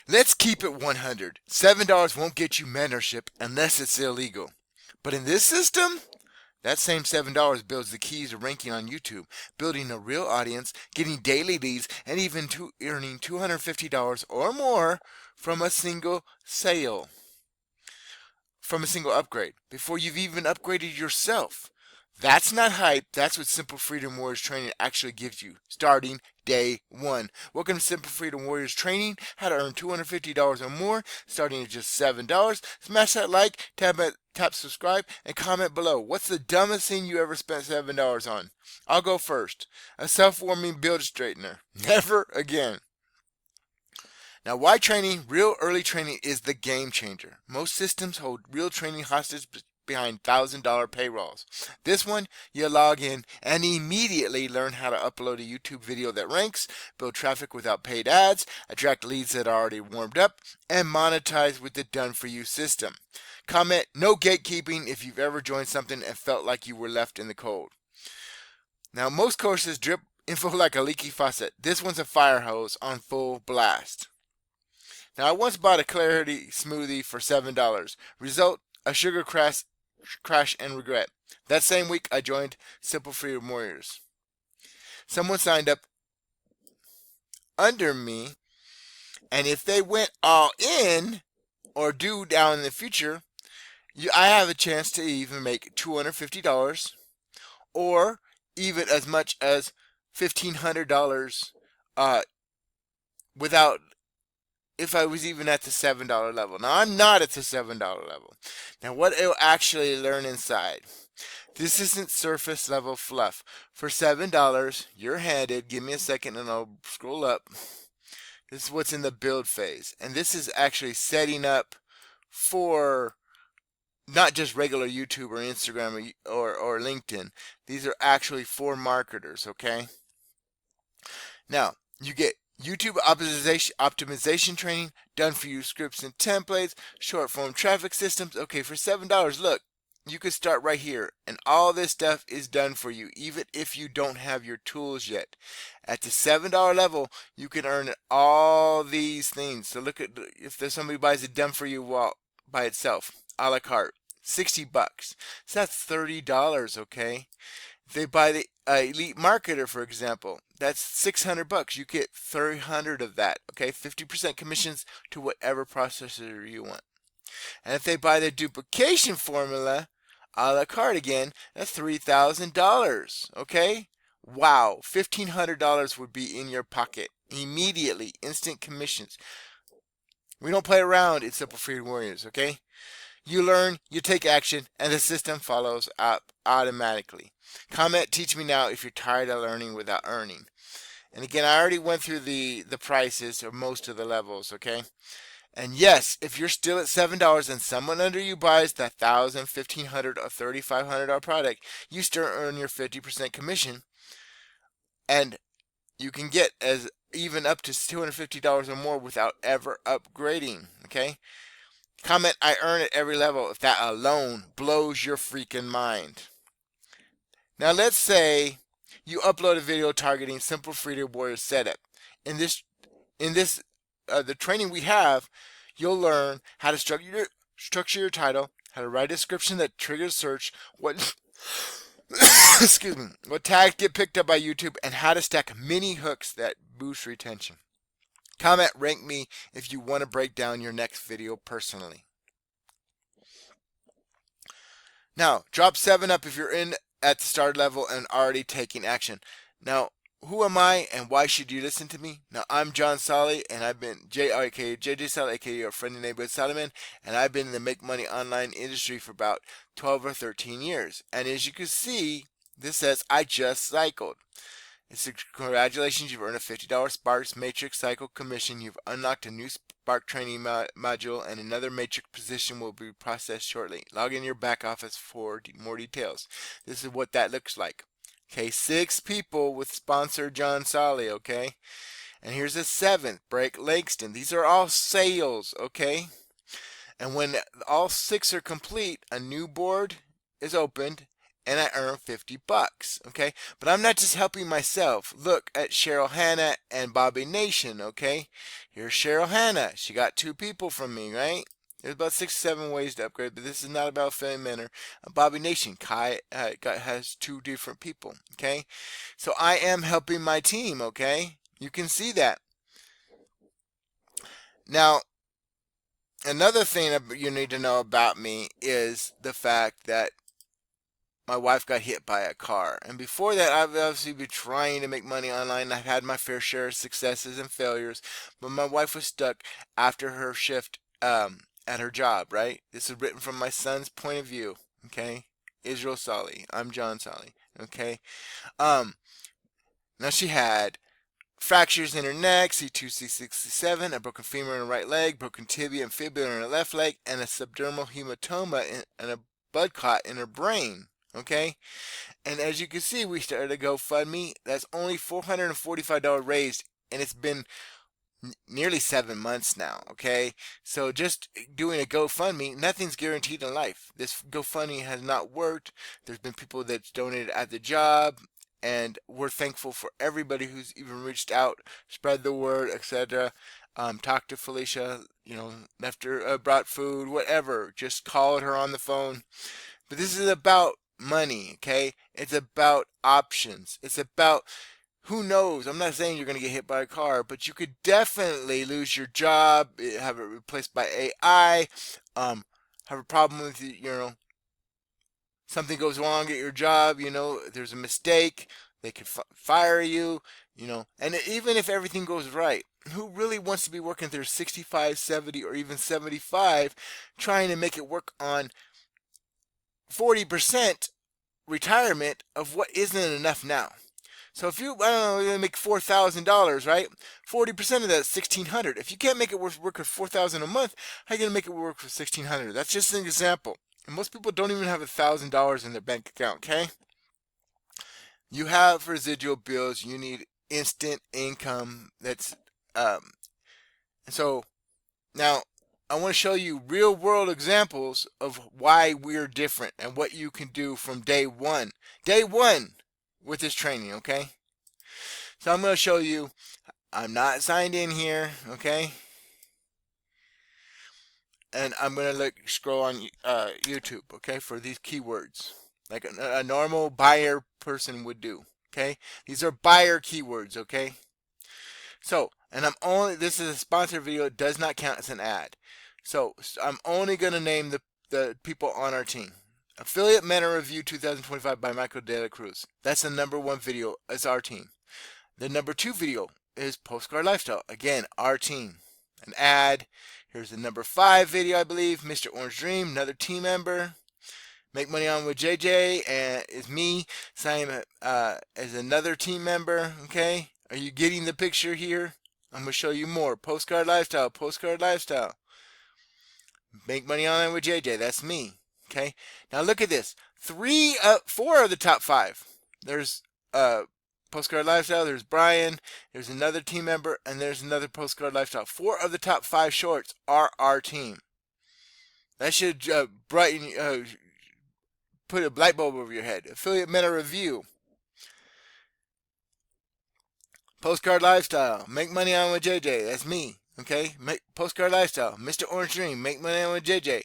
Let's keep it 100. $7 won't get you mentorship unless it's illegal. But in this system, that same $7 builds the keys to ranking on YouTube, building a real audience, getting daily leads, and even earning $250 or more from a single sale, from a single upgrade, before you've even upgraded yourself. That's not hype. That's what Simple Freedom Warriors training actually gives you, starting day one. Welcome to Simple Freedom Warriors training. How to earn $250 or more, starting at just $7. Smash that like, tap subscribe, and comment below. What's the dumbest thing you ever spent $7 on? I'll go first. A self-warming build straightener. Never again. Now, why training? Real early training is the game changer. Most systems hold real training hostage behind $1,000 paywalls. This one, you log in and immediately learn how to upload a YouTube video that ranks, build traffic without paid ads, attract leads that are already warmed up, and monetize with the done-for-you system. Comment, no gatekeeping if you've ever joined something and felt like you were left in the cold. Now, most courses drip info like a leaky faucet. This one's a fire hose on full blast. Now, I once bought a Clarity smoothie for $7. Result, a sugar crash and regret. That same week, I joined Simple Freedom Warriors. Someone signed up under me, and if they went all in, or do down in the future, I have a chance to even make $250, or even as much as $1,500 without, if I was even at the $7 level. Now, I'm not at the $7 level. Now, what it'll actually learn inside. This isn't surface level fluff. For $7, you're handed, give me a second and I'll scroll up. This is what's in the build phase. And this is actually setting up for not just regular YouTube or Instagram or LinkedIn. These are actually for marketers, okay? Now, you get YouTube optimization training, done for you scripts and templates, short form traffic systems. Okay, for $7, look, you could start right here, and all this stuff is done for you, even if you don't have your tools yet. At the $7 level, you can earn all these things. So look at, if there's somebody buys it done for you by itself, a la carte, $60. So that's $30, okay? If they buy the Elite Marketer, for example, that's $600. You get 300 of that, okay? 50% commissions to whatever processor you want. And if they buy the duplication formula, a la carte again, that's $3,000, okay? Wow, $1,500 would be in your pocket immediately, instant commissions. We don't play around in Simple Freedom Warriors, okay? You learn, you take action, and the system follows up automatically. Comment, teach me now if you're tired of learning without earning. And again, I already went through the prices of most of the levels, okay? And yes, if you're still at $7 and someone under you buys that $1,000, $1,500, or $3,500 product, you still earn your 50% commission. And you can get as even up to $250 or more without ever upgrading, okay? Comment, I earn at every level if that alone blows your freaking mind. Now let's say you upload a video targeting Simple Freedom Warrior setup. In this, the training we have, you'll learn how to structure your title, how to write a description that triggers search, what excuse me, what tags get picked up by YouTube, and how to stack mini hooks that boost retention. Comment, rank me if you want to break down your next video personally. Now, drop 7 up if you're in at the start level and already taking action. Now, who am I and why should you listen to me? Now, I'm John Solly, and I've been JJ Solly, aka your friendly neighborhood Solomon, and I've been in the make money online industry for about 12 or 13 years. And as you can see, this says I just cycled. It's congratulations, you've earned a $50 Sparks Matrix Cycle commission. You've unlocked a new Spark training module, and another Matrix position will be processed shortly. Log in your back office for more details. This is what that looks like. Okay, 6 people with sponsor John Solly, okay? And here's a 7th, Blake Langston. These are all sales, okay? And when all 6 are complete, a new board is opened, and I earn 50 bucks, okay? But I'm not just helping myself. Look at Cheryl Hanna and Bobby Nation, okay? Here's Cheryl Hanna. She got 2 people from me, right? There's about 6 or 7 ways to upgrade, but this is not about Family Manor. Bobby Nation, Kai has 2 different people, okay? So I am helping my team, okay? You can see that. Now, another thing that you need to know about me is the fact that my wife got hit by a car. And before that, I've obviously been trying to make money online. I've had my fair share of successes and failures, but my wife was stuck after her shift at her job, right? This is written from my son's point of view, okay? Israel Solly. I'm John Solly, okay? Um, Now she had fractures in her neck, C2, C6, C7, a broken femur in her right leg, broken tibia and fibula in her left leg, and a subdermal hematoma and a blood clot in her brain, okay? And as you can see, we started a GoFundMe. That's only $445 raised, and it's been nearly 7 months now, okay? So just doing a GoFundMe, nothing's guaranteed in life. This GoFundMe has not worked. There's been people that's donated at the job, and we're thankful for everybody who's even reached out, spread the word, etc. Talked to Felicia, left her, brought food, whatever. Just called her on the phone. But this is about money, okay? It's about options. It's about, who knows? I'm not saying you're going to get hit by a car, but you could definitely lose your job, have it replaced by AI, have a problem with, something goes wrong at your job, there's a mistake, they could fire you, and even if everything goes right, who really wants to be working through 65, 70, or even 75 trying to make it work on 40% retirement of what isn't enough now? So if you, make $4,000, right? 40% of that is $1,600. If you can't make it work for $4,000 a month, how are you gonna make it work for $1,600? That's just an example. And most people don't even have $1,000 in their bank account. Okay? You have residual bills. You need instant income. So now I want to show you real world examples of why we're different and what you can do from day one. Day one with this training, okay? So I'm going to show you, I'm not signed in here, okay? And I'm going to scroll on YouTube, okay, for these keywords, like a normal buyer person would do, okay? These are buyer keywords, okay? So, and this is a sponsored video, it does not count as an ad. So, I'm only going to name the people on our team. Affiliate Meta Review 2025 by Michael De La Cruz. That's the #1 video. It's our team. The #2 video is Postcard Lifestyle. Again, our team. An ad. Here's the #5 video, I believe. Mr. Orange Dream, another team member. Make Money On with JJ and is me. Simon as another team member. Okay, are you getting the picture here? I'm gonna show you more. Postcard Lifestyle. Postcard Lifestyle. Make Money On with JJ. That's me. Okay. Now look at this. 4 of the top 5. There's Postcard Lifestyle. There's Brian. There's another team member, and there's another Postcard Lifestyle. 4 of the top 5 shorts are our team. That should brighten, put a light bulb over your head. Affiliate Meta Review. Postcard Lifestyle. Make Money On with JJ. That's me. Okay. Postcard Lifestyle. Mr. Orange Dream. Make Money On with JJ.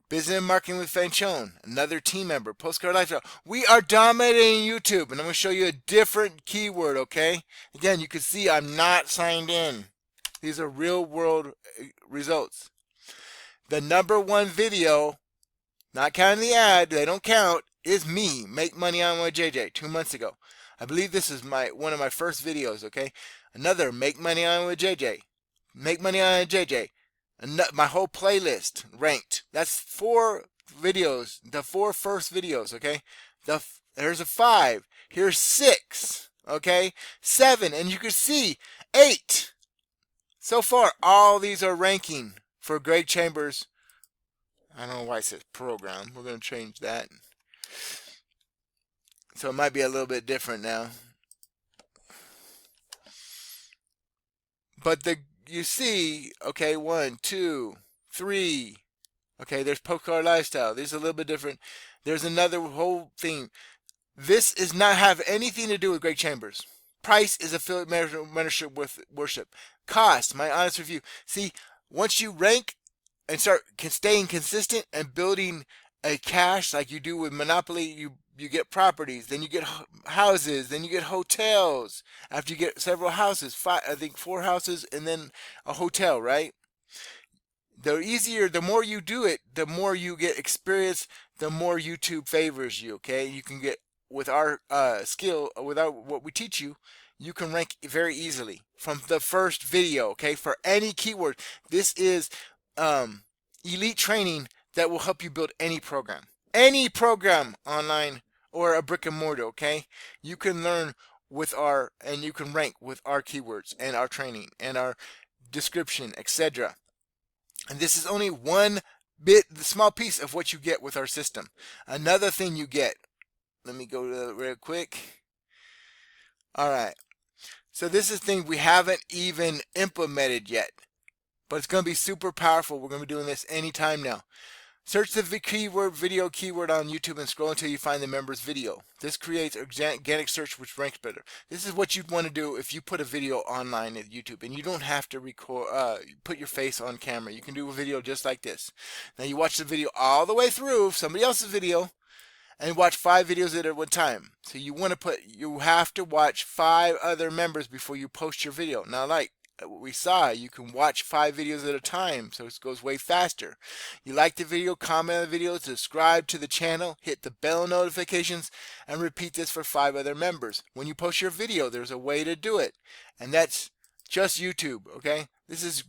Business and Marketing with Feng Chon, another team member. Postcard Lifestyle. We are dominating YouTube, and I'm going to show you a different keyword, okay? Again, you can see I'm not signed in. These are real world results. The #1 video, not counting the ad, they don't count, is me, Make Money On with JJ, 2 months ago. I believe this is one of my first videos, okay? Another Make Money On with JJ. Make Money On with JJ. My whole playlist ranked. That's 4 videos, the 4 first videos, okay? There's a 5. Here's 6, okay? 7, and you can see 8. So far, all these are ranking for Greg Chambers. I don't know why it says program. We're going to change that. So it might be a little bit different now. But you see, okay, 1, 2, 3, Okay, there's Postcard Lifestyle. These are a little bit different. There's another whole thing. This is not have anything to do with Greg Chambers. Price is affiliate mentorship with worship. Cost, my honest review. See, once you rank and start staying consistent and building a cache like you do with Monopoly, you get properties, then you get houses, then you get hotels. After you get several houses, I think 4 houses, and then a hotel, right? The more you do it, the more you get experience, the more YouTube favors you. Okay, you can get with our skill, without what we teach you, you can rank very easily from the first video. Okay, for any keyword, this is elite training that will help you build any program online or a brick and mortar. Okay, you can learn and you can rank with our keywords and our training and our description, etc. And this is only one bit, the small piece of what you get with our system. Another thing you get, let me go to real quick. All right. So this is thing we haven't even implemented yet, but it's going to be super powerful. We're going to be doing this anytime now. Search the video keyword on YouTube and scroll until you find the member's video. This creates organic search which ranks better. This is what you'd want to do if you put a video online at YouTube, and you don't have to put your face on camera. You can do a video just like this. Now you watch the video all the way through, somebody else's video, and watch 5 videos at one time. So you have to watch 5 other members before you post your video. Now, like we saw, you can watch 5 videos at a time, so it goes way faster. You like the video, comment on the video, subscribe to the channel, hit the bell notifications, and repeat this for 5 other members. When you post your video, there's a way to do it, and that's just YouTube. Okay, this is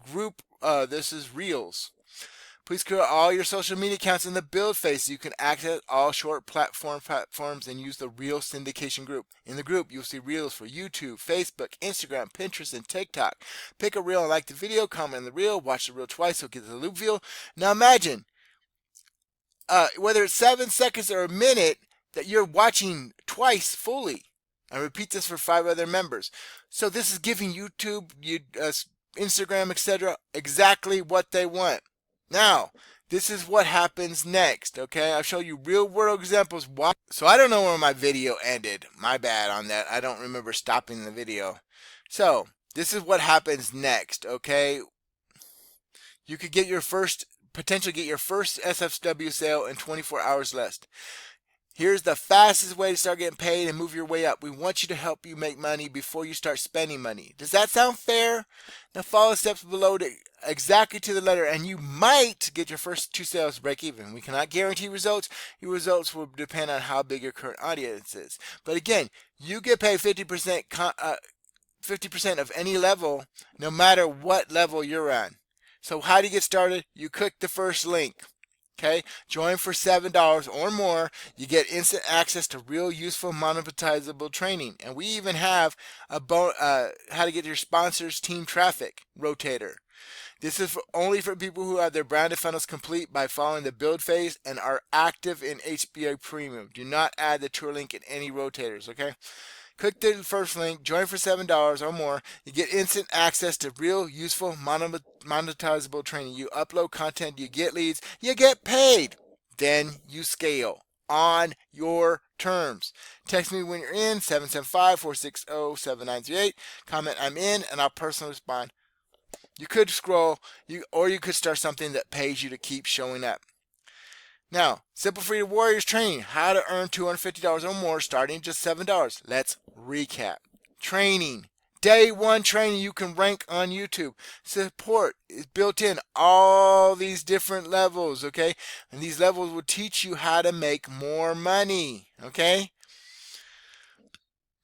Reels. Please create all your social media accounts in the build phase so you can access all short platforms and use the Reel syndication group. In the group, you'll see Reels for YouTube, Facebook, Instagram, Pinterest, and TikTok. Pick a reel and like the video, comment on the reel, watch the reel twice so get the loop feel. Now imagine, whether it's 7 seconds or a minute, that you're watching twice fully. And repeat this for 5 other members. So this is giving YouTube, Instagram, etc. exactly what they want. Now, this is what happens next, okay? I'll show you real world examples. So I don't know where my video ended. My bad on that. I don't remember stopping the video. So, this is what happens next, okay? You could potentially get your first SFW sale in 24 hours less. Here's the fastest way to start getting paid and move your way up. We want you to help you make money before you start spending money. Does that sound fair? Now follow the steps below exactly to the letter, and you might get your first 2 sales break even. We cannot guarantee results. Your results will depend on how big your current audience is. But again, you get paid 50% of any level, no matter what level you're on. So how do you get started? You click the first link. Okay, join for $7 or more. You get instant access to real useful monetizable training, and we even have a how to get your sponsors team traffic rotator. This is only for people who have their branded funnels complete by following the build phase and are active in HBA Premium. Do not add the tour link in any rotators. Okay. Click the first link, join for $7 or more. You get instant access to real, useful, monetizable training. You upload content, you get leads, you get paid. Then you scale on your terms. Text me when you're in, 775-460-7938. Comment I'm in, and I'll personally respond. You could scroll, or you could start something that pays you to keep showing up. Now, Simple Freedom Warriors training, how to earn $250 or more starting just $7. Let's recap. Training. Day 1 training, you can rank on YouTube. Support is built in all these different levels, okay? And these levels will teach you how to make more money, okay?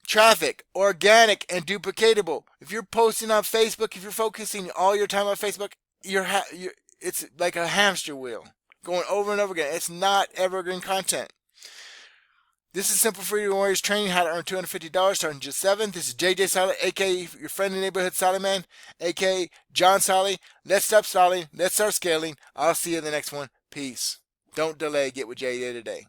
Traffic, organic and duplicatable. If you're posting on Facebook, if you're focusing all your time on Facebook, it's like a hamster wheel. Going over and over again. It's not evergreen content. This is Simple Freedom Warriors training, how to earn $250 starting just $7. This is JJ Solly, aka your friendly neighborhood Solly Man, aka John Solly. Let's stop stalling. Let's start scaling. I'll see you in the next one. Peace. Don't delay. Get with JJ today.